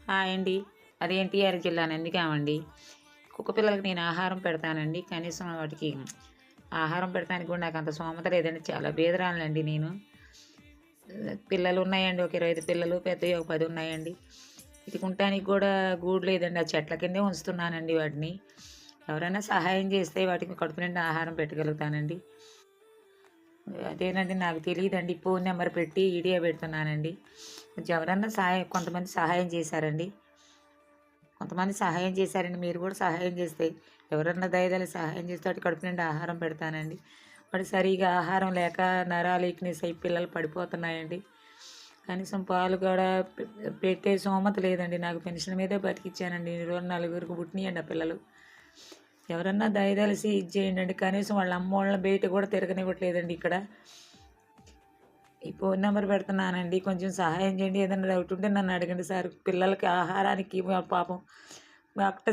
Hi అండి. అది ఎన్టీఆర్ జిల్లా నందిగామండి. కుక్క పిల్లలకి నేను ఆహారం పెడతానండి. కనీసం వాటికి ఆహారం పెడతానికి కూడా నాకంత స్తోమత లేదండి. చాలా బీదరాలినండి నేను. పిల్లలున్నాయండి. ఒక 25 పిల్లలు, పెద్దయి ఒక 10 ఉన్నాయండి. వీటికుంటానికి గూడా గూడు లేదండి. ఆ చెట్ల కిందే ఉంచుతున్నానండి వాటిని. ఎవరైనా సహాయం చేస్తే వాటికి కడుపు నిండా ఆహారం పెట్టగలుగుతానండి. అదేనండి నాకు తెలీదండి. ఫోన్ నెంబర్ పెట్టి వీడియో పెడుతున్నానండి. కొంచెం ఎవరన్నా కొంతమంది సహాయం చేశారండి. కొంతమంది సహాయం చేశారండి. మీరు కూడా సహాయం చేస్తే ఎవరన్నా దయదలి సహాయం చేస్తే వాటికి కడుపు నిండా ఆహారం పెడతానండి. వాటికి సరిగ్గా ఆహారం లేక నరాలు వీక్‌నెస్ అయ్యి పిల్లలు పడిపోతున్నాయండి. కనీసం పాలు కూడా పెట్టే స్తోమత లేదండి. నాకు పెన్షన్ మీదే బతికిచ్చానండి. ఇన్ని రోజులు నలుగురికి పుట్టినియండి ఆ పిల్లలు. ఎవరన్నా దయదలిసి ఇది చేయండండి. కనీసం వాళ్ళ అమ్మోళ్ళని బయట కూడా తిరగనివ్వట్లేదండి ఇక్కడ. ఈ ఫోన్ నెంబర్ పెడుతున్నానండి. కొంచెం సహాయం చేయండి. ఏదైనా డౌట్ ఉంటే నన్ను అడగండి సార్. పిల్లలకి ఆహారానికి పాపం డాక్టర్